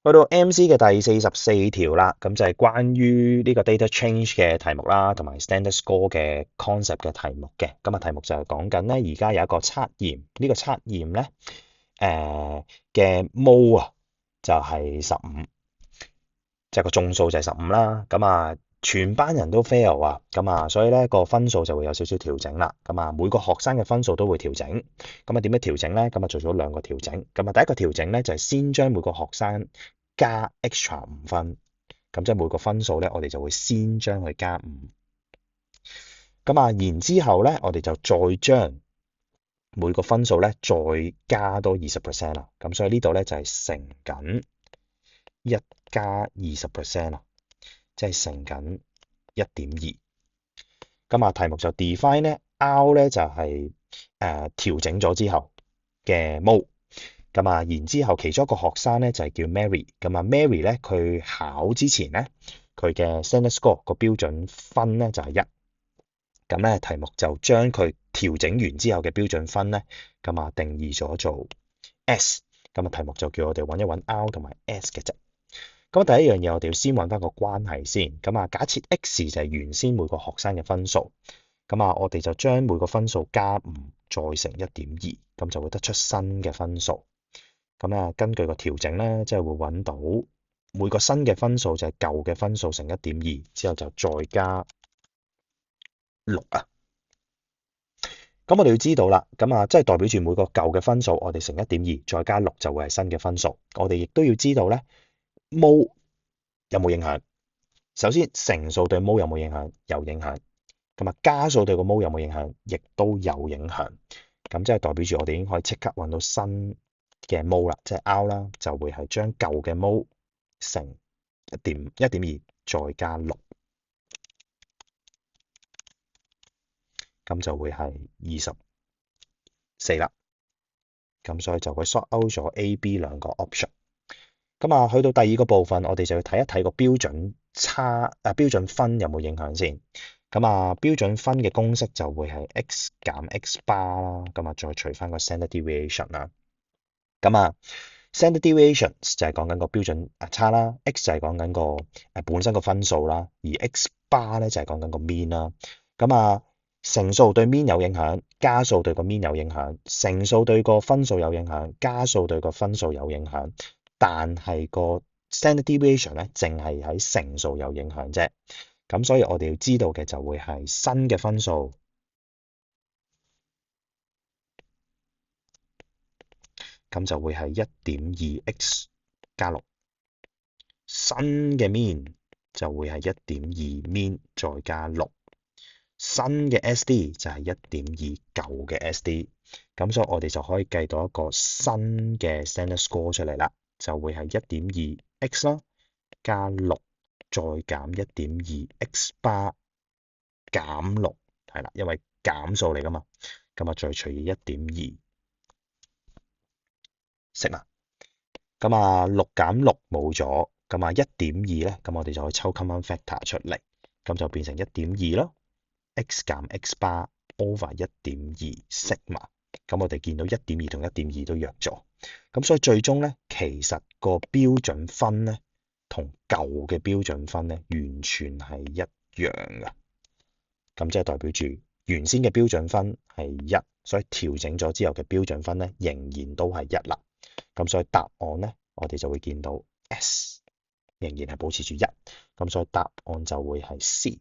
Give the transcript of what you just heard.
去到 MC 嘅第44條啦，咁就係關於呢個 data change 嘅題目啦，同埋 standard score 嘅 concept 嘅題目嘅。咁啊，題目就係講緊咧，而家有一個測驗，呢個測驗咧，嘅 mode 啊，就係15，即係個眾數就係15啦。咁啊，全班人都 fail 啊，咁啊，所以咧個分數就會有少少調整啦。咁啊，每個學生嘅分數都會調整。咁啊，點樣調整咧？咁啊，做咗兩個調整。咁啊，第一個調整咧就係先將每個學生加 extra 5分。咁即係每個分數咧，我哋就會先將佢加5。咁啊，然之後咧，我哋就再將每個分數咧再加多20% 啦。咁所以呢度咧就係乘緊1加20%啦，即係乘緊1.2。咁啊，題目就 define 咧 R 咧就係調整咗之後嘅 mode。咁啊，然之後其中一個學生咧就係叫 Mary。咁啊，Mary 咧佢考之前咧佢嘅 standard score 個標準分咧就係1。咁咧題目就將佢調整完之後嘅標準分咧，咁啊定義咗做 S。咁啊題目就叫我哋揾一揾 R 同埋 S 嘅啫。咁第一樣嘢我哋要先揾翻個關係先。咁啊，假設 X 就係原先每個學生嘅分數。咁啊，我哋就將每個分數加5再乘1.2，咁就會得出新嘅分數。咁啊，根據個調整咧，即係會揾到每個新嘅分數就係舊嘅分數乘1.2，之後就再加6啊。咁我哋要知道啦，咁啊，即係代表住每個舊嘅分數，我哋乘1.2再加6就會係新嘅分數。我哋亦都要知道咧，mode 有冇影響？首先，乘數對 mode 有冇影響？有影響。咁啊，加數對個 mode 有冇影響？亦都有影響。咁即係代表住我哋已經可以即刻揾到新嘅 mode 啦，即係 R 啦，就會係將舊嘅 mode 乘1.2再加6，咁就會係24啦。咁所以就會 sort out 咗 A、B 兩個 option。咁啊，去到第二個部分，我哋就要睇一睇個標準分有冇影響先。咁啊，標準分嘅公式就會係 x 減 x bar 啦。咁啊，再除翻個 standard deviation 啦。咁啊，standard deviation 就係講緊個標準差啦，x 就係講緊個本身個分數啦，而 x bar 咧就係講緊個 mean 啦。咁啊，乘數對 mean 有影響，加數對個 mean 有影響，乘數對個分數有影響，加數對個分數有影響，但係個 standard deviation 咧淨係喺乘數有影響啫。咁所以我哋要知道嘅就會係新嘅分數，咁就會係1.2x 加6。新嘅 mean 就會係1.2 mean 再加6。新嘅 SD 就係1.2舊嘅 SD。咁所以我哋就可以計到一個新嘅 standard score 出嚟啦，就會係1.2x 啦，加6再減1.2x bar 減6，係啦，因為減數嚟噶嘛，咁啊再除以1.2，識啦。咁啊6減6冇咗，咁啊1.2咧，咁我哋就可以抽 common factor 出嚟，咁就變成1.2咯。x 減 x bar over 1.2 sigma，咁我哋見到1.2同1.2都弱咗，咁所以最終咧，其實個標準分咧同舊嘅標準分咧完全係一樣嘅，咁即係代表住原先嘅標準分係1，所以調整咗之後嘅標準分咧仍然都係1啦，咁所以答案咧我哋就會見到 S 仍然係保持住1，咁所以答案就會係 C。